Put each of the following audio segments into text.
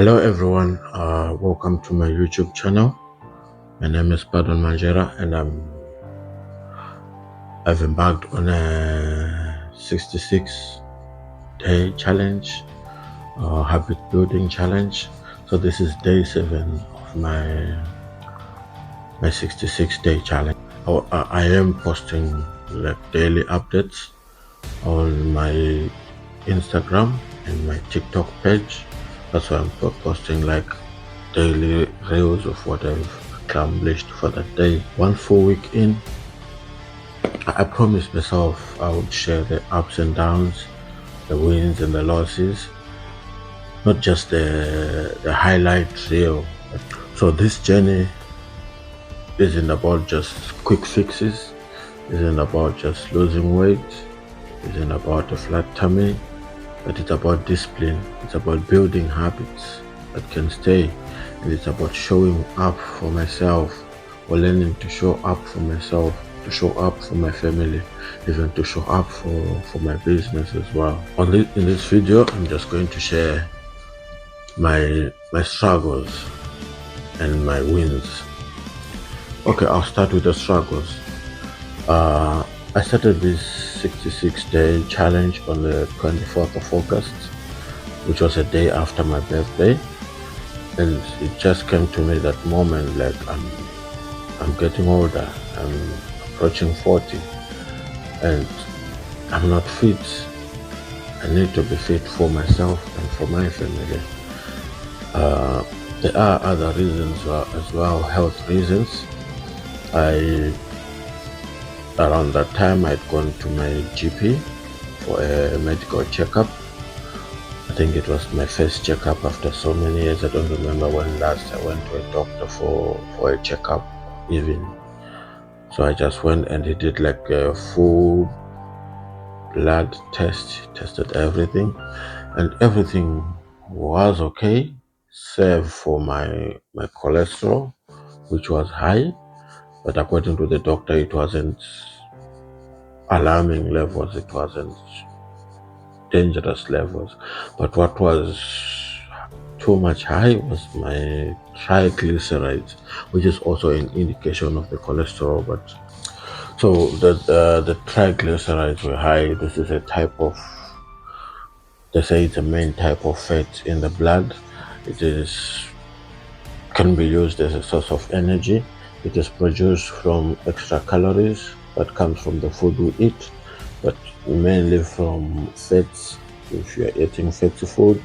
Hello everyone, welcome to my YouTube channel. My name is Pardon Manjera and I've embarked on a 66-day challenge, habit building challenge. So this is day 7 of my 66-day challenge. I am posting like daily updates on my Instagram and my TikTok page. That's why I'm posting like daily reels of what I've accomplished for that day. 1 full week in, I promised myself I would share the ups and downs, the wins and the losses, not just the highlight reel. So this journey isn't about just quick fixes, isn't about just losing weight, isn't about a flat tummy, but it's about discipline. It's about building habits that can stay, and it's about showing up for myself, or learning to show up for myself, to show up for my family, even to show up for my business as well. In this video, I'm just going to share my struggles and my wins. Okay, I'll start with the struggles. I started this 66-day challenge on the 24th of August, which was a day after my birthday, and it just came to me that moment, like I'm getting older, I'm approaching 40, and I'm not fit. I need to be fit for myself and for my family. There are other reasons as well, health reasons. Around that time, I'd gone to my GP for a medical checkup. I think it was my first checkup after so many years. I don't remember when last I went to a doctor for a checkup even. So I just went and he did like a full blood test, tested everything, and everything was okay, save for my cholesterol, which was high. But according to the doctor, it wasn't alarming levels, it wasn't dangerous levels. But what was too much high was my triglycerides, which is also an indication of the cholesterol. But so the triglycerides were high. This is a type of, they say it's a main type of fat in the blood. It is can be used as a source of energy. It is produced from extra calories that comes from the food we eat, but mainly from fats. If you're eating fatty food,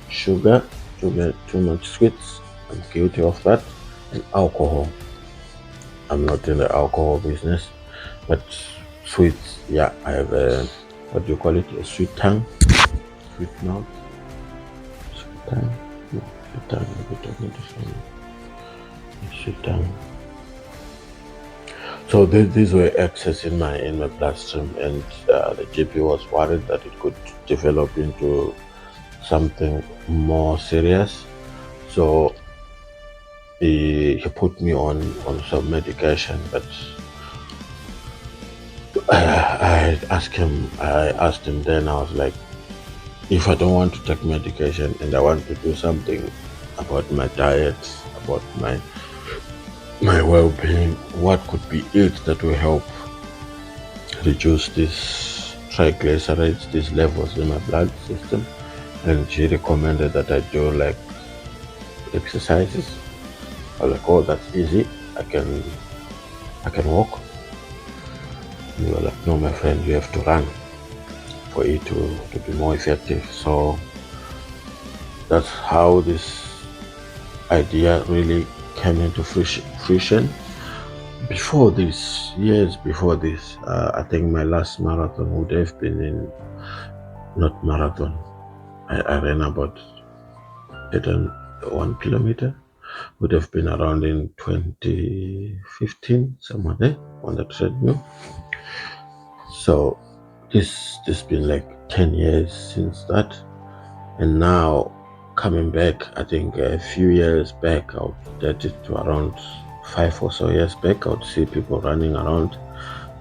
sugar, too much sweets, I'm guilty of that, and alcohol. I'm not in the alcohol business, but sweets, yeah, I have a, what do you call it, a sweet tongue, sweet mouth, sweet tongue, no, sweet tongue, I'll be talking to someone, sweet tongue. So these were excess in my bloodstream, and the GP was worried that it could develop into something more serious. So he put me on some medication, but I asked him then, I was like, if I don't want to take medication and I want to do something about my diet, about my well-being, what could be it that will help reduce these triglycerides, these levels in my blood system? And she recommended that I do like exercises. I was like, oh, that's easy, I can walk. And you were like, no, my friend, you have to run for it to be more effective. So that's how this idea really came into fruition. Before this, years before this, I think my last marathon would have been in, not marathon, I ran about 1 kilometer, would have been around in 2015, somewhere there on the treadmill. So this been like 10 years since that, and now coming back, I think a few years back, I would get it to around 5 or so years back, I would see people running around,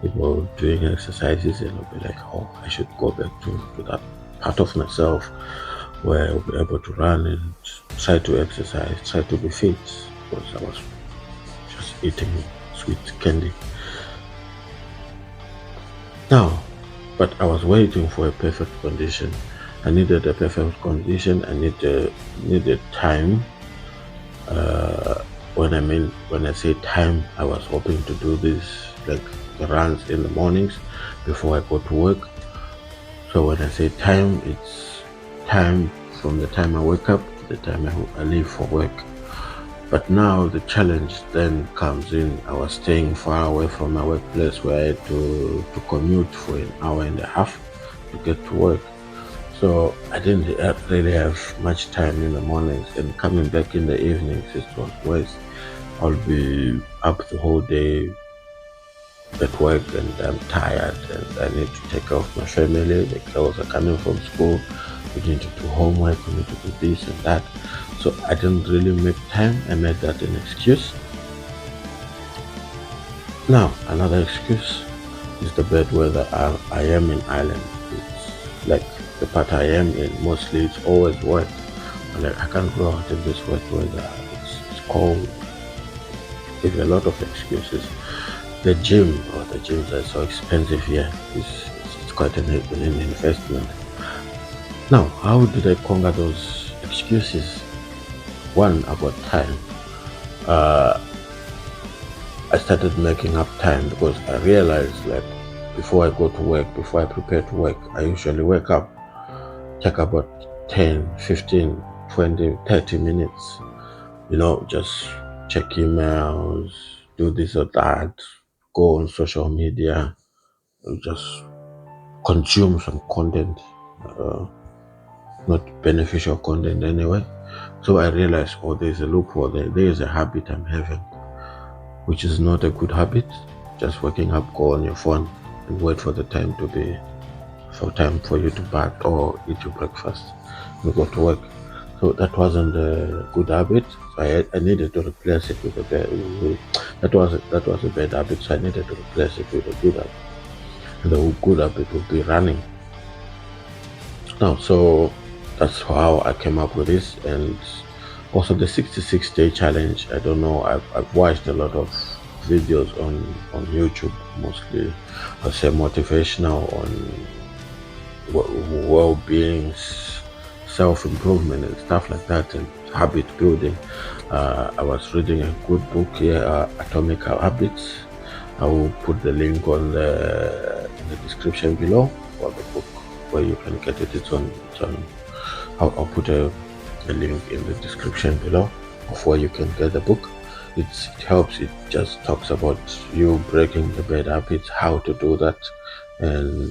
people doing exercises, and I'll be like, oh, I should go back to that part of myself where I'll be able to run and try to exercise, try to be fit, because I was just eating sweet candy. Now, but I was waiting for a perfect condition. I needed a perfect condition. I needed time. When I say time, I was hoping to do this like the runs in the mornings before I go to work. So when I say time, it's time from the time I wake up to the time I leave for work. But now the challenge then comes in. I was staying far away from my workplace where I had to commute for an hour and a half to get to work. So I didn't really have much time in the mornings, and coming back in the evenings, it was worse. I'll be up the whole day at work and I'm tired and I need to take care of my family. The girls are coming from school. We need to do homework, we need to do this and that. So I didn't really make time. I made that an excuse. Now, another excuse is the bad weather. I am in Ireland. It's like the part I am in, mostly it's always wet. Like I can't go out in this wet weather. It's cold. There's a lot of excuses. The gym or the gyms are so expensive here. It's quite an investment. Now, how did I conquer those excuses? One, about time. Uh, I started making up time because I realized that before I go to work, before I prepare to work, I usually wake up, take about 10, 15, 20, 30 minutes, just check emails, do this or that, go on social media, just consume some content, uh, not beneficial content anyway. So I realized, oh, there's a loophole there. There is a habit I'm having, which is not a good habit. Just waking up, go on your phone, and wait for the time to be for time for you to bath or eat your breakfast and go to work. So that wasn't a good habit. So I needed to replace it with a bad. That was a bad habit. So I needed to replace it with a good habit. And the good habit would be running. Now, so that's how I came up with this, and also the 66-day challenge. I don't know. I've watched a lot of videos on YouTube, mostly I say motivational on well-being, self-improvement, and stuff like that, and habit building. I was reading a good book here, Atomic Habits. I will put the link in the description below for the book where you can get it. It's on. I'll put a link in the description below of where you can get the book. It helps. It just talks about you breaking the bad habits, how to do that, and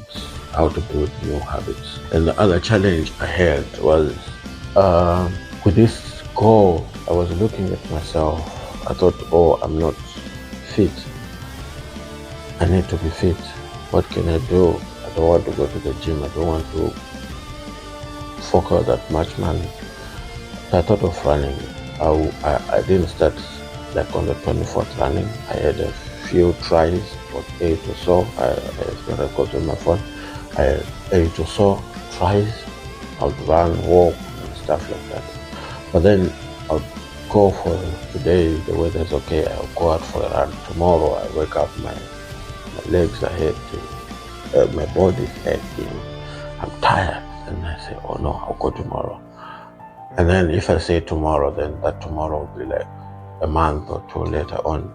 how to build new habits. And the other challenge I had was with this goal. I was looking at myself. I thought, oh, I'm not fit. I need to be fit. What can I do? I don't want to go to the gym. I don't want to fork out that much money. So I thought of running. I didn't start like on the 24th running. I had a few tries, about 8 or so. I have the records on my phone. I had 8 or so tries. I would run, walk, and stuff like that. But then I'll go for today. The weather's okay. I'll go out for a run. Tomorrow I wake up, my legs are hurting, my body's aching. I'm tired, and I say, oh no, I'll go tomorrow. And then if I say tomorrow, then that tomorrow will be like a month or two later on.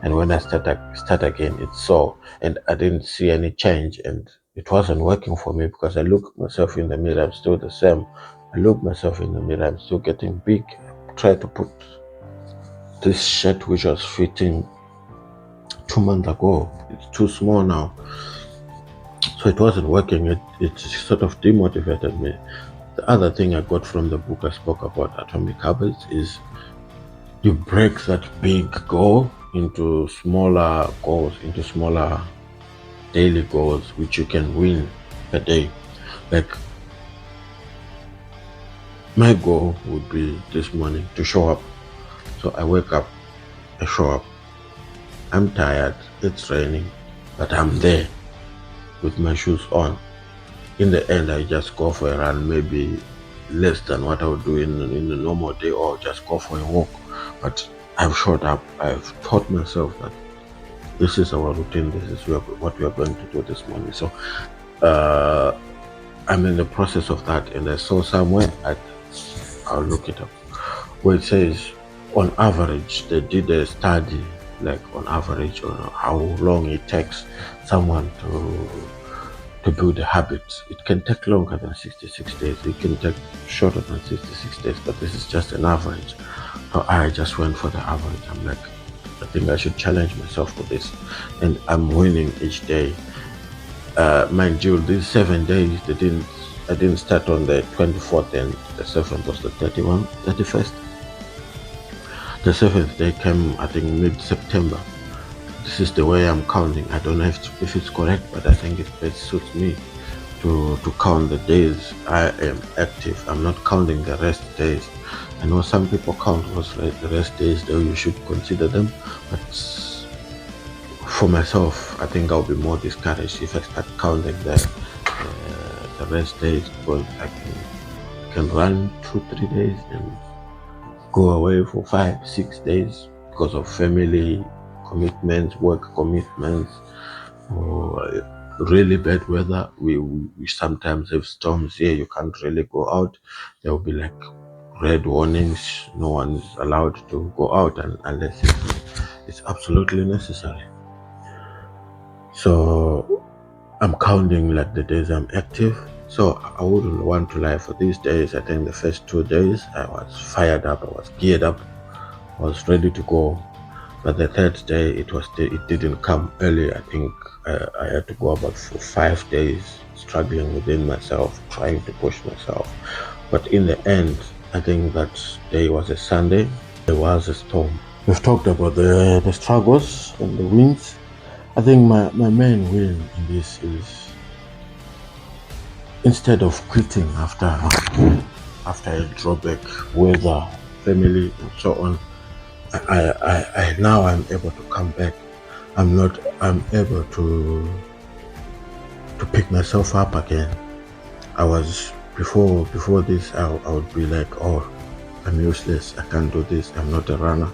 And when I start again, it's so, and I didn't see any change, and it wasn't working for me because I look myself in the mirror, I'm still the same. I look myself in the mirror, I'm still getting big. I try to put this shirt which was fitting 2 months ago. It's too small now. So it wasn't working. It sort of demotivated me. The other thing I got from the book I spoke about, Atomic Habits, is you break that big goal into smaller goals, into smaller daily goals, which you can win per day. Like my goal would be this morning to show up. So I wake up, I show up. I'm tired, it's raining, but I'm there with my shoes on. In the end, I just go for a run, maybe less than what I would do in a normal day, or just go for a walk. But I've showed up. I've taught myself that this is our routine. This is what we are going to do this morning. So uh, I'm in the process of that, and I saw somewhere. I'll look it up, where it says on average they did a study, like on average on how long it takes someone to build a habit. It can take longer than 66 days. It can take shorter than 66 days, but this is just an average. So I just went for the average. I'm like, I think I should challenge myself for this, and I'm winning each day. Mind you, these 7 days, I didn't start on the 24th, and the 7th was the 31st. The 7th day came, I think, mid-September. This is the way I'm counting. I don't know if it's correct, but I think it suits me to count the days I am active. I'm not counting the rest days. I know some people count the rest days, though you should consider them, but for myself, I think I'll be more discouraged if I start counting the rest days, because I can run 2-3 days and go away for 5-6 days because of family commitments, work commitments, or really bad weather. We sometimes have storms here. You can't really go out. There will be like red warnings. No one's allowed to go out unless it's absolutely necessary. So I'm counting like the days I'm active. So I wouldn't want to lie. For these days, I think the first 2 days I was fired up, I was geared up, I was ready to go. But the third day it didn't come early. I think I had to go about for 5 days, struggling within myself, trying to push myself. But in the end, I think that day was a Sunday. There was a storm. We've talked about the struggles and the wins. I think my main win in this is, instead of quitting after a drawback, weather, family, and so on, I now I'm able to come back. I'm able to pick myself up again. I was before this, I would be like, oh, I'm useless, I can't do this, I'm not a runner,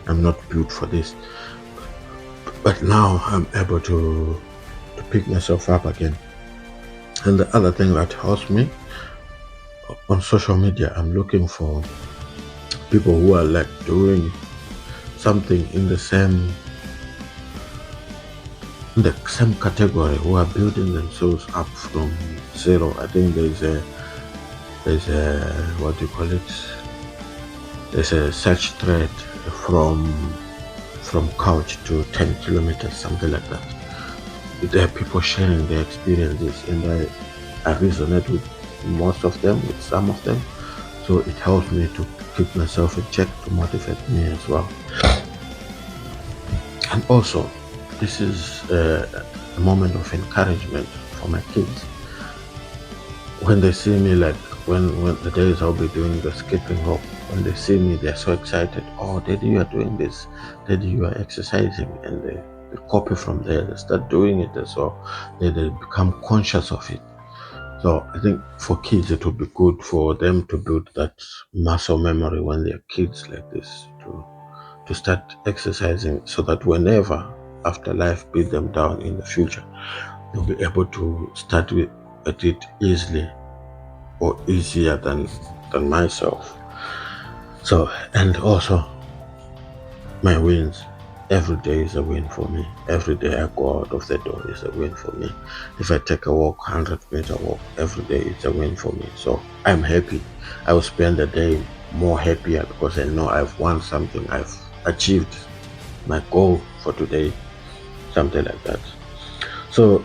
I'm not built for this. But now I'm able to pick myself up again. And the other thing that helps me, on social media, I'm looking for people who are like doing something in the same category, who are building themselves up from zero. I think there's a what do you call it? There's a search thread from couch to 10 kilometers, something like that. There are people sharing their experiences, and I resonate with most of them, with some of them. So it helps me to keep myself in check, to motivate me as well. And also, this is a moment of encouragement for my kids. When they see me, like when the days I'll be doing the skipping rope, when they see me, they're so excited. Oh, Daddy, you are doing this. Daddy, you are exercising. And they copy from there. They start doing it as well. They become conscious of it. So I think for kids, it would be good for them to build that muscle memory when they're kids like this, to start exercising, so that whenever after life beat them down in the future, they'll be able to start at it easily, or easier than myself. So, and also my wins. Every day is a win for me. Every day I go out of the door is a win for me. If I take a walk, 100-meter walk, every day is a win for me. So I'm happy. I will spend the day more happier because I know I've won something. I've achieved my goal for today, something like that. So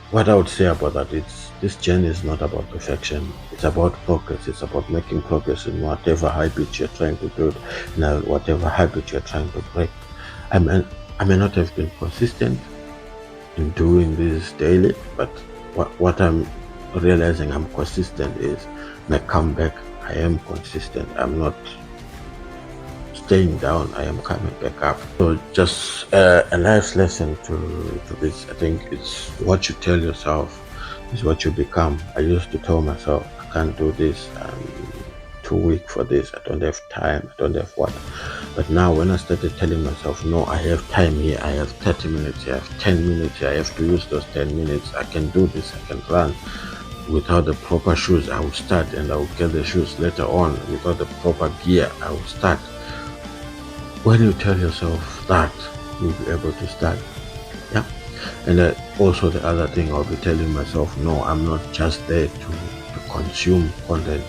what I would say about that is, this journey is not about perfection. It's about progress. It's about making progress in whatever habit you're trying to build, and whatever habit you're trying to break. I may not have been consistent in doing this daily, but what I'm realizing I'm consistent is my comeback. I am consistent. I'm not staying down. I am coming back up. So just a life lesson to this. I think it's what you tell yourself is what you become. I used to tell myself, can't do this, I'm too weak for this, I don't have time, I don't have what. But now when I started telling myself, no, I have time here, I have 30 minutes here, I have 10 minutes here, I have to use those 10 minutes, I can do this, I can run. Without the proper shoes, I will start, and I will get the shoes later on. Without the proper gear, I will start. When you tell yourself that, you'll be able to start. Yeah. And also the other thing, I'll be telling myself, no, I'm not just there to consume content,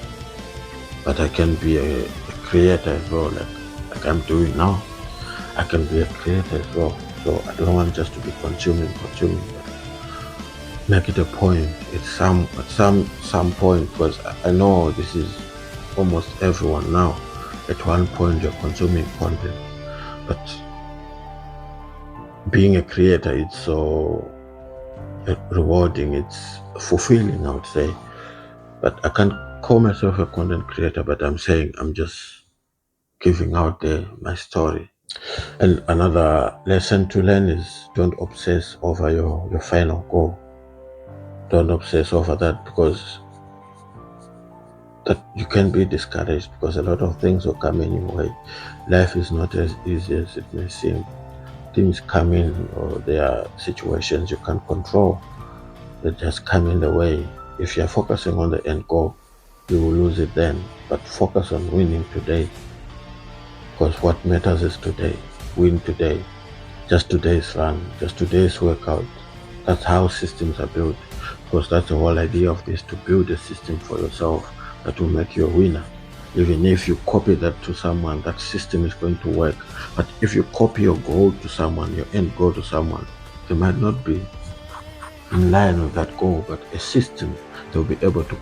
but I can be a creator as well, like I'm doing now. I can be a creator as well. So I don't want just to be consuming, but make it a point at some point, because I know this is almost everyone now. At one point you're consuming content, but being a creator, it's so rewarding, it's fulfilling, I would say. But I can't call myself a content creator, but I'm saying I'm just giving out there my story. And another lesson to learn is don't obsess over your final goal. Don't obsess over that, because that you can be discouraged, because a lot of things will come in your way. Life is not as easy as it may seem. Things come in, or there are situations you can't control that just come in the way. If you're focusing on the end goal, you will lose it then. But focus on winning today, because what matters is today. Win today. Just today's run, just today's workout. That's how systems are built, because that's the whole idea of this, to build a system for yourself that will make you a winner. Even if you copy that to someone, that system is going to work. But if you copy your goal to someone, your end goal to someone, they might not be in line with that goal, but a system, they'll be able to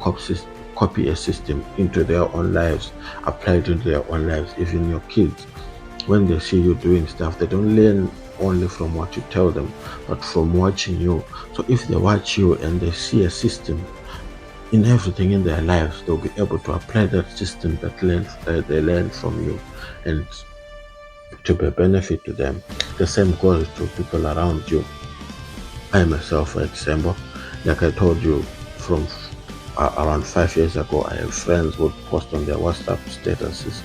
copy a system into their own lives, apply it into their own lives. Even your kids, when they see you doing stuff, they don't learn only from what you tell them, but from watching you. So if they watch you and they see a system in everything in their lives, they'll be able to apply that system that they learn from you, and to be a benefit to them. The same goes to people around you. I myself, for example, like I told you, from around 5 years ago, I have friends who would post on their WhatsApp statuses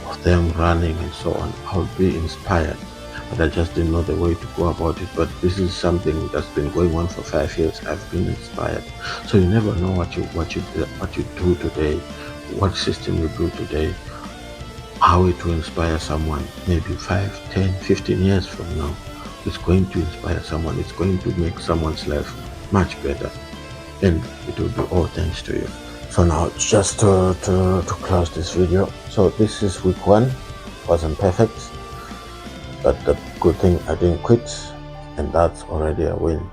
of them running and so on. I would be inspired, but I just didn't know the way to go about it. But this is something that's been going on for 5 years. I've been inspired. So you never know what you do today, what system you do today, how it will inspire someone maybe 5, 10, 15 years from now. It's going to inspire someone. It's going to make someone's life much better, and it will be all thanks to you. So now, just to close this video, so this is week 1. Wasn't perfect, but the good thing, I didn't quit, and that's already a win.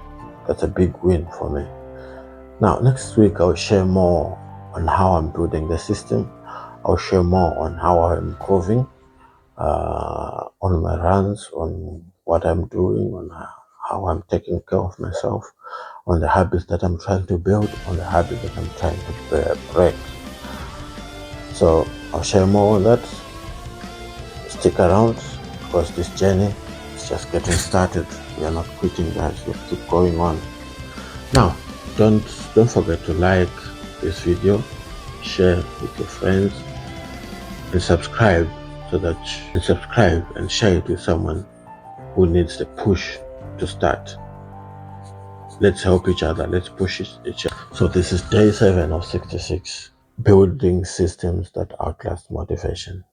That's a big win for me. Now next week I'll share more on how I'm building the system. I'll share more on how I'm improving on my runs, on what I'm doing, on how I'm taking care of myself, on the habits that I'm trying to build, on the habits that I'm trying to break. So I'll share more on that. Stick around, because this journey is just getting started. We are not quitting, guys. We'll keep going on. Now, don't forget to like this video, share with your friends, and subscribe and share it with someone who needs the push to start. Let's help each other. Let's push each other. So this is day 7 of 66. Building systems that outlast motivation.